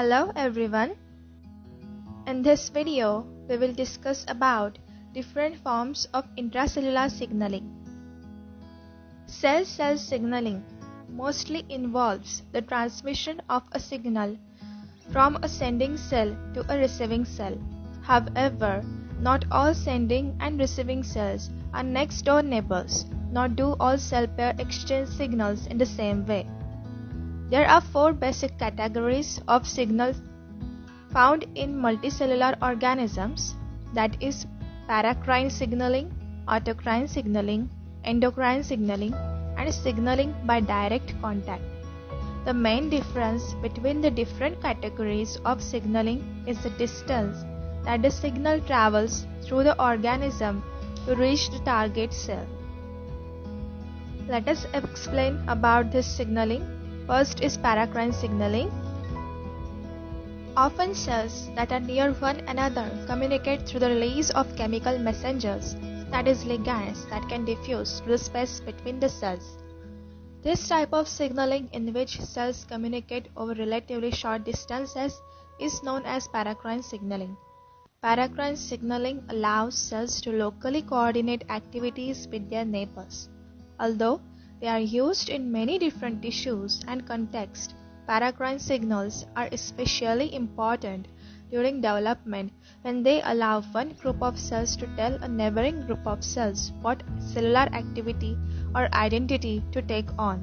Hello everyone. In this video, we will discuss about different forms of intracellular signaling. Cell-cell signaling mostly involves the transmission of a signal from a sending cell to a receiving cell. However, not all sending and receiving cells are next-door neighbors, nor do all cell pair exchange signals in the same way. There are four basic categories of signals found in multicellular organisms, that is paracrine signaling, autocrine signaling, endocrine signaling, and signaling by direct contact. The main difference between the different categories of signaling is the distance that the signal travels through the organism to reach the target cell. Let us explain about this signaling. First is paracrine signaling. Often cells that are near one another communicate through the release of chemical messengers, that is ligands, that can diffuse through the space between the cells. This type of signaling, in which cells communicate over relatively short distances, is known as paracrine signaling. Paracrine signaling allows cells to locally coordinate activities with their neighbors. Although they are used in many different tissues and contexts, paracrine signals are especially important during development when they allow one group of cells to tell a neighboring group of cells what cellular activity or identity to take on.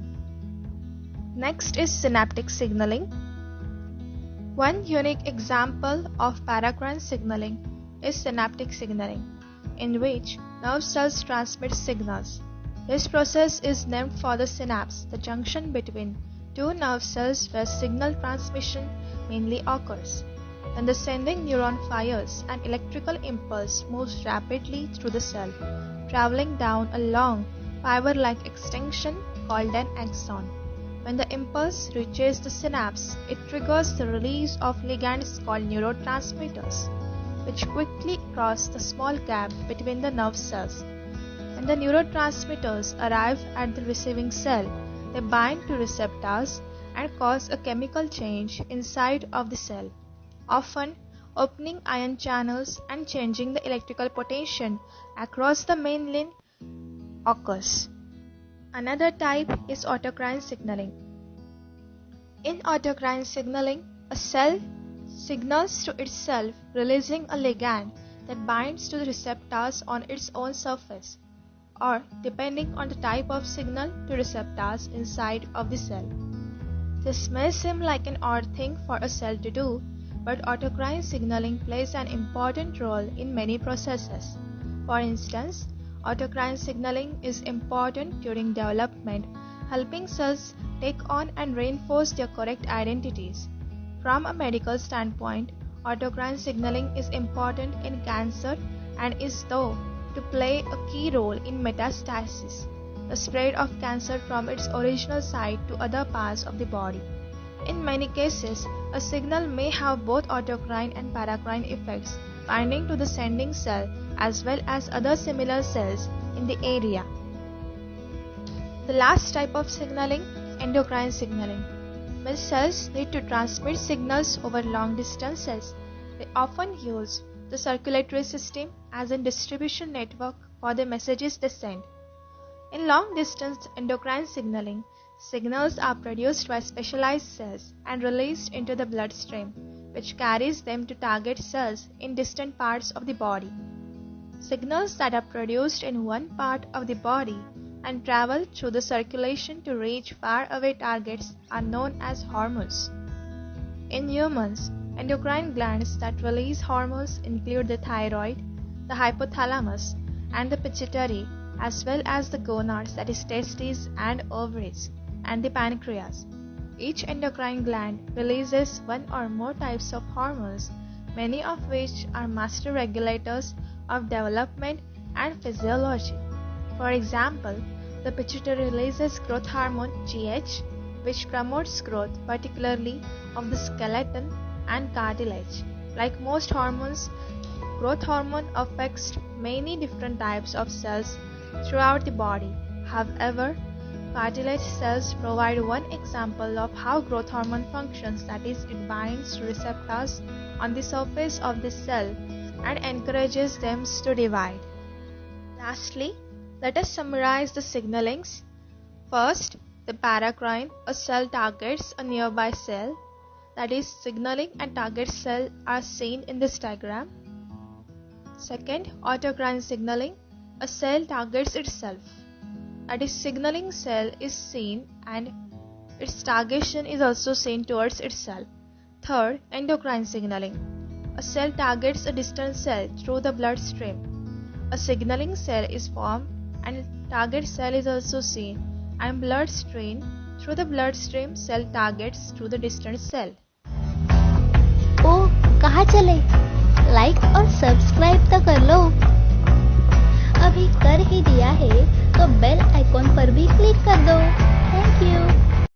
Next is synaptic signaling. One unique example of paracrine signaling is synaptic signaling, in which nerve cells transmit signals. This process is named for the synapse, the junction between two nerve cells where signal transmission mainly occurs. When the sending neuron fires, an electrical impulse moves rapidly through the cell, traveling down a long, fiber-like extension called an axon. When the impulse reaches the synapse, it triggers the release of ligands called neurotransmitters, which quickly cross the small gap between the nerve cells. When the neurotransmitters arrive at the receiving cell, they bind to receptors and cause a chemical change inside of the cell, often opening ion channels and changing the electrical potential across the myelin occurs. Another type is autocrine signaling. In autocrine signaling, a cell signals to itself releasing a ligand that binds to the receptors on its own surface, or depending on the type of signal, to receptors inside of the cell. This may seem like an odd thing for a cell to do, but autocrine signaling plays an important role in many processes. For instance, autocrine signaling is important during development, helping cells take on and reinforce their correct identities. From a medical standpoint, autocrine signaling is important in cancer and is thought to play a key role in metastasis, the spread of cancer from its original site to other parts of the body. In many cases, a signal may have both autocrine and paracrine effects, binding to the sending cell as well as other similar cells in the area. The last type of signaling, endocrine signaling. When cells need to transmit signals over long distances, they often use the circulatory system as a distribution network for the messages they send. In long-distance endocrine signaling, signals are produced by specialized cells and released into the bloodstream, which carries them to target cells in distant parts of the body. Signals that are produced in one part of the body and travel through the circulation to reach far-away targets are known as hormones. In humans, endocrine glands that release hormones include the thyroid, the hypothalamus, and the pituitary, as well as the gonads, that is testes and ovaries, and the pancreas. Each endocrine gland releases one or more types of hormones, many of which are master regulators of development and physiology. For example, the pituitary releases growth hormone GH, which promotes growth particularly of the skeleton and cartilage. Like most hormones, growth hormone affects many different types of cells throughout the body. However, cartilage cells provide one example of how growth hormone functions, that is, it binds to receptors on the surface of the cell and encourages them to divide. Lastly, let us summarize the signalings. First, the paracrine, a cell targets a nearby cell, that is, signaling and target cell are seen in this diagram. Second, autocrine signaling, a cell targets itself, that is, signaling cell is seen and its targetion is also seen towards itself. Third, endocrine signaling, a cell targets a distant cell through the bloodstream. A signaling cell is formed and target cell is also seen, and bloodstream, through the bloodstream cell targets through the distant cell. ओ कहाँ चले? Like और subscribe तो कर लो। अभी कर ही दिया है तो बेल आइकॉन पर भी क्लिक कर दो। Thank you.